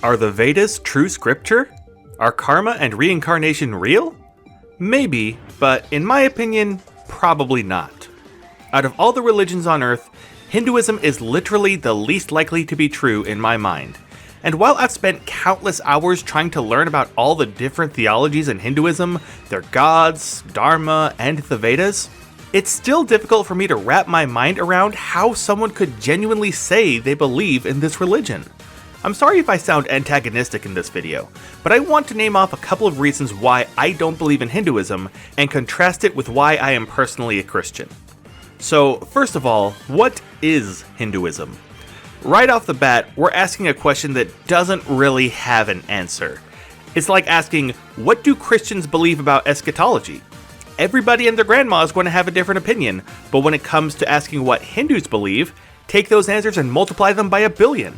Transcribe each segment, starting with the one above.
Are the Vedas true scripture? Are karma and reincarnation real? Maybe, but in my opinion, probably not. Out of all the religions on Earth, Hinduism is literally the least likely to be true in my mind. And while I've spent countless hours trying to learn about all the different theologies in Hinduism, their gods, Dharma, and the Vedas, it's still difficult for me to wrap my mind around how someone could genuinely say they believe in this religion. I'm sorry if I sound antagonistic in this video, but I want to name off a couple of reasons why I don't believe in Hinduism and contrast it with why I am personally a Christian. So, first of all, what is Hinduism? Right off the bat, we're asking a question that doesn't really have an answer. It's like asking, what do Christians believe about eschatology? Everybody and their grandma is going to have a different opinion, but when it comes to asking what Hindus believe, take those answers and multiply them by 1 billion.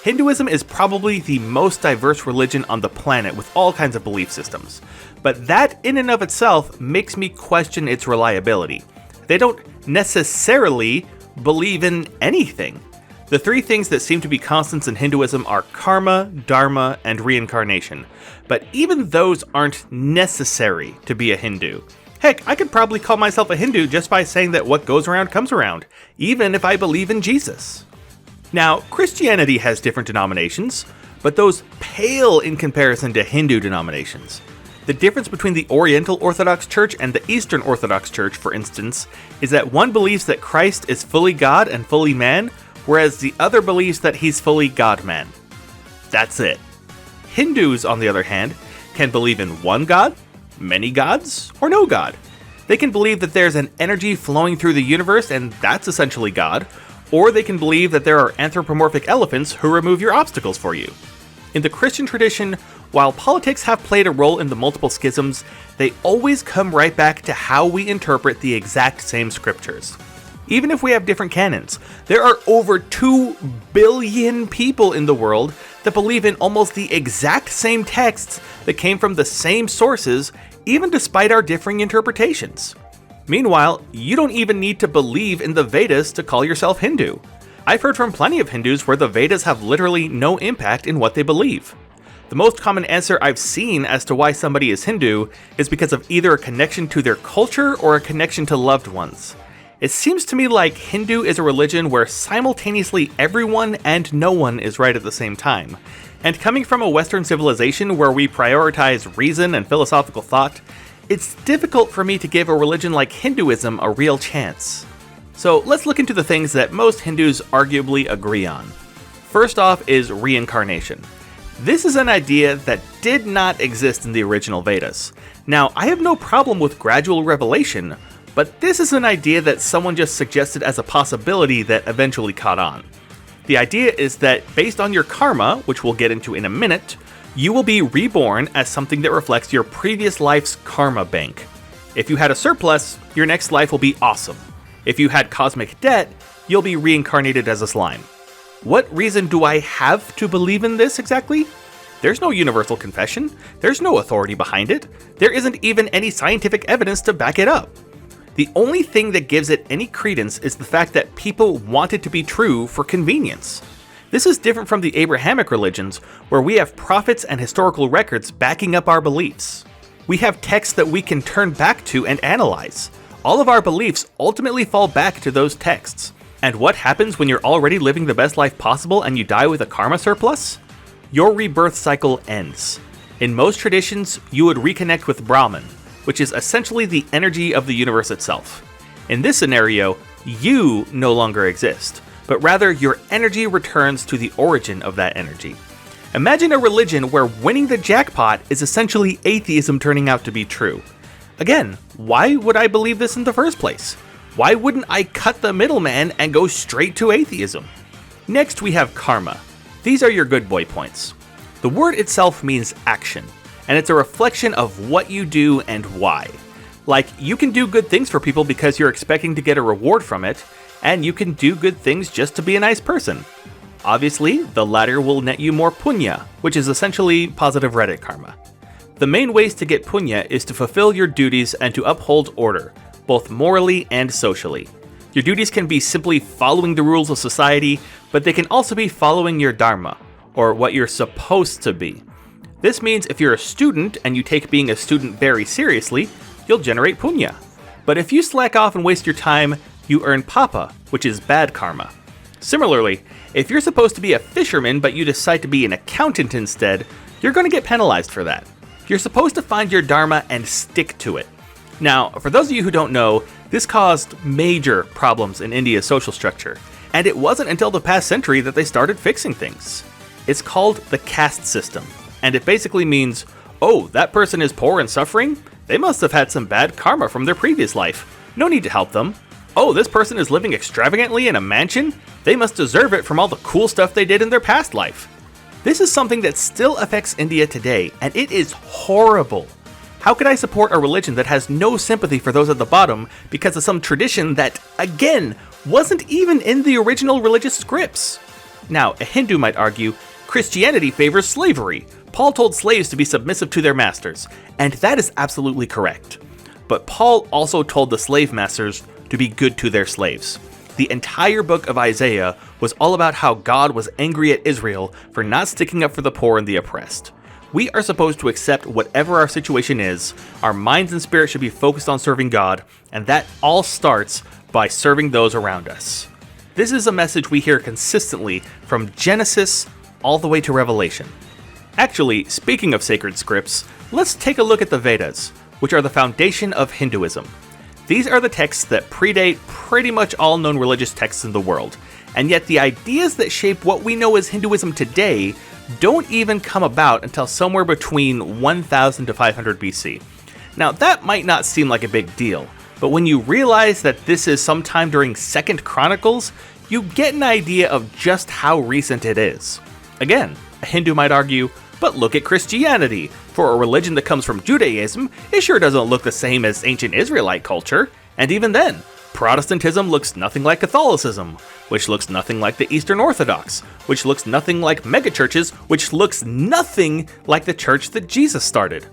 Hinduism is probably the most diverse religion on the planet with all kinds of belief systems, but that in and of itself makes me question its reliability. They don't necessarily believe in anything. The three things that seem to be constants in Hinduism are karma, dharma, and reincarnation, but even those aren't necessary to be a Hindu. Heck, I could probably call myself a Hindu just by saying that what goes around comes around, even if I believe in Jesus. Now, Christianity has different denominations, but those pale in comparison to Hindu denominations. The difference between the Oriental Orthodox Church and the Eastern Orthodox Church, for instance, is that one believes that Christ is fully God and fully man, whereas the other believes that he's fully God-man. That's it. Hindus, on the other hand, can believe in one God, many gods, or no God. They can believe that there's an energy flowing through the universe and that's essentially God, or they can believe that there are anthropomorphic elephants who remove your obstacles for you. In the Christian tradition, while politics have played a role in the multiple schisms, they always come right back to how we interpret the exact same scriptures. Even if we have different canons, there are over 2 billion people in the world that believe in almost the exact same texts that came from the same sources, even despite our differing interpretations. Meanwhile, you don't even need to believe in the Vedas to call yourself Hindu. I've heard from plenty of Hindus where the Vedas have literally no impact in what they believe. The most common answer I've seen as to why somebody is Hindu is because of either a connection to their culture or a connection to loved ones. It seems to me like Hindu is a religion where simultaneously everyone and no one is right at the same time. And coming from a Western civilization where we prioritize reason and philosophical thought, it's difficult for me to give a religion like Hinduism a real chance. So let's look into the things that most Hindus arguably agree on. First off is reincarnation. This is an idea that did not exist in the original Vedas. Now, I have no problem with gradual revelation, but this is an idea that someone just suggested as a possibility that eventually caught on. The idea is that based on your karma, which we'll get into in a minute, you will be reborn as something that reflects your previous life's karma bank. If you had a surplus, your next life will be awesome. If you had cosmic debt, you'll be reincarnated as a slime. What reason do I have to believe in this exactly? There's no universal confession. There's no authority behind it. There isn't even any scientific evidence to back it up. The only thing that gives it any credence is the fact that people want it to be true for convenience. This is different from the Abrahamic religions, where we have prophets and historical records backing up our beliefs. We have texts that we can turn back to and analyze. All of our beliefs ultimately fall back to those texts. And what happens when you're already living the best life possible and you die with a karma surplus? Your rebirth cycle ends. In most traditions, you would reconnect with Brahman, which is essentially the energy of the universe itself. In this scenario, you no longer exist, but rather your energy returns to the origin of that energy. Imagine a religion where winning the jackpot is essentially atheism turning out to be true. Again, why would I believe this in the first place? Why wouldn't I cut the middleman and go straight to atheism? Next we have karma. These are your good boy points. The word itself means action, and it's a reflection of what you do and why. Like, you can do good things for people because you're expecting to get a reward from it, and you can do good things just to be a nice person. Obviously, the latter will net you more punya, which is essentially positive Reddit karma. The main ways to get punya is to fulfill your duties and to uphold order, both morally and socially. Your duties can be simply following the rules of society, but they can also be following your dharma, or what you're supposed to be. This means if you're a student and you take being a student very seriously, you'll generate punya. But if you slack off and waste your time, you earn papa, which is bad karma. Similarly, if you're supposed to be a fisherman but you decide to be an accountant instead, you're going to get penalized for that. You're supposed to find your dharma and stick to it. Now, for those of you who don't know, this caused major problems in India's social structure, and it wasn't until the past century that they started fixing things. It's called the caste system, and it basically means, oh, that person is poor and suffering? They must have had some bad karma from their previous life. No need to help them. Oh, this person is living extravagantly in a mansion? They must deserve it from all the cool stuff they did in their past life. This is something that still affects India today, and it is horrible. How could I support a religion that has no sympathy for those at the bottom because of some tradition that, again, wasn't even in the original religious scripts? Now, a Hindu might argue, Christianity favors slavery. Paul told slaves to be submissive to their masters, and that is absolutely correct. But Paul also told the slave masters to be good to their slaves. The entire book of Isaiah was all about how God was angry at Israel for not sticking up for the poor and the oppressed. We are supposed to accept whatever our situation is, our minds and spirits should be focused on serving God, and that all starts by serving those around us. This is a message we hear consistently from Genesis all the way to Revelation. Actually, speaking of sacred scripts, let's take a look at the Vedas, which are the foundation of Hinduism. These are the texts that predate pretty much all known religious texts in the world, and yet the ideas that shape what we know as Hinduism today don't even come about until somewhere between 1000 to 500 BC. Now that might not seem like a big deal, but when you realize that this is sometime during 2nd Chronicles, you get an idea of just how recent it is. Again, a Hindu might argue, but look at Christianity. For a religion that comes from Judaism, it sure doesn't look the same as ancient Israelite culture. And even then, Protestantism looks nothing like Catholicism, which looks nothing like the Eastern Orthodox, which looks nothing like megachurches, which looks nothing like the church that Jesus started.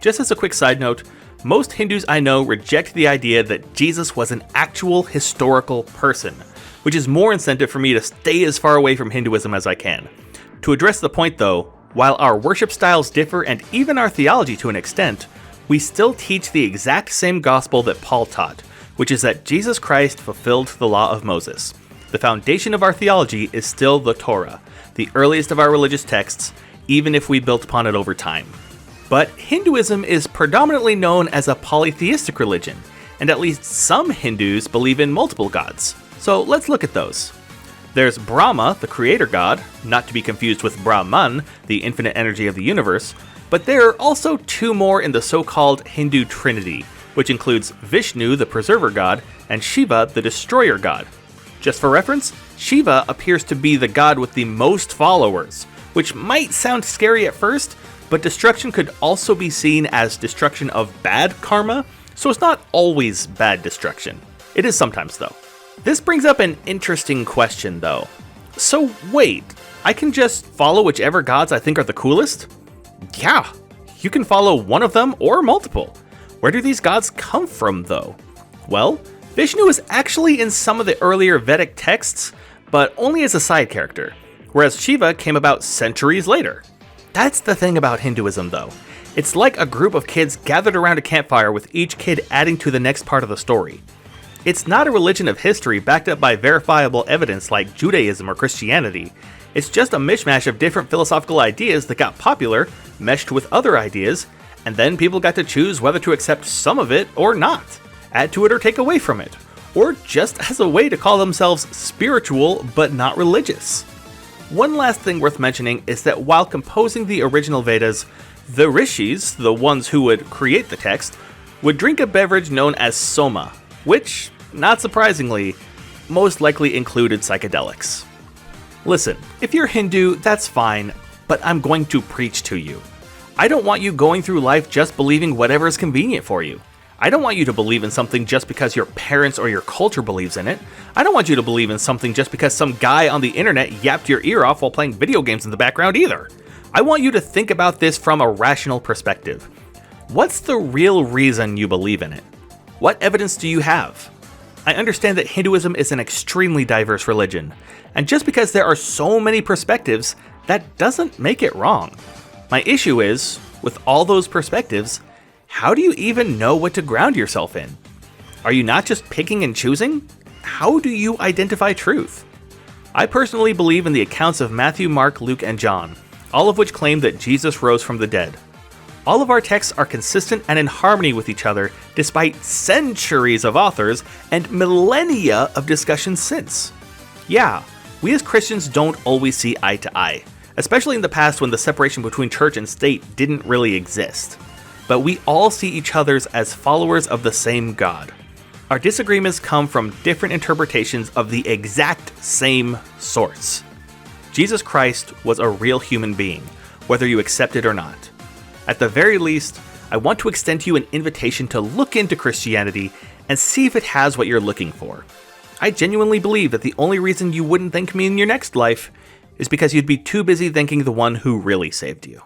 Just as a quick side note, most Hindus I know reject the idea that Jesus was an actual historical person, which is more incentive for me to stay as far away from Hinduism as I can. To address the point though, while our worship styles differ and even our theology to an extent, we still teach the exact same gospel that Paul taught, which is that Jesus Christ fulfilled the law of Moses. The foundation of our theology is still the Torah, the earliest of our religious texts, even if we built upon it over time. But Hinduism is predominantly known as a polytheistic religion, and at least some Hindus believe in multiple gods. So let's look at those. There's Brahma, the creator god, not to be confused with Brahman, the infinite energy of the universe, but there are also 2 more in the so-called Hindu Trinity, which includes Vishnu, the preserver god, and Shiva, the destroyer god. Just for reference, Shiva appears to be the god with the most followers, which might sound scary at first, but destruction could also be seen as destruction of bad karma, so it's not always bad destruction. It is sometimes though. This brings up an interesting question though. So wait, I can just follow whichever gods I think are the coolest? Yeah, you can follow one of them or multiple. Where do these gods come from though? Well, Vishnu is actually in some of the earlier Vedic texts, but only as a side character, whereas Shiva came about centuries later. That's the thing about Hinduism though. It's like a group of kids gathered around a campfire with each kid adding to the next part of the story. It's not a religion of history backed up by verifiable evidence like Judaism or Christianity. It's just a mishmash of different philosophical ideas that got popular, meshed with other ideas, and then people got to choose whether to accept some of it or not, add to it or take away from it, or just as a way to call themselves spiritual but not religious. One last thing worth mentioning is that while composing the original Vedas, the rishis, the ones who would create the text, would drink a beverage known as soma, which, not surprisingly, most likely included psychedelics. Listen, if you're Hindu, that's fine, but I'm going to preach to you. I don't want you going through life just believing whatever is convenient for you. I don't want you to believe in something just because your parents or your culture believes in it. I don't want you to believe in something just because some guy on the internet yapped your ear off while playing video games in the background either. I want you to think about this from a rational perspective. What's the real reason you believe in it? What evidence do you have? I understand that Hinduism is an extremely diverse religion, and just because there are so many perspectives that doesn't make it wrong. My issue is, with all those perspectives, how do you even know what to ground yourself in? Are you not just picking and choosing? How do you identify truth? I personally believe in the accounts of Matthew, Mark, Luke, and John, all of which claim that Jesus rose from the dead. All of our texts are consistent and in harmony with each other, despite centuries of authors and millennia of discussion since. Yeah, we as Christians don't always see eye to eye, especially in the past when the separation between church and state didn't really exist. But we all see each other as followers of the same God. Our disagreements come from different interpretations of the exact same source. Jesus Christ was a real human being, whether you accept it or not. At the very least, I want to extend to you an invitation to look into Christianity and see if it has what you're looking for. I genuinely believe that the only reason you wouldn't thank me in your next life is because you'd be too busy thanking the one who really saved you.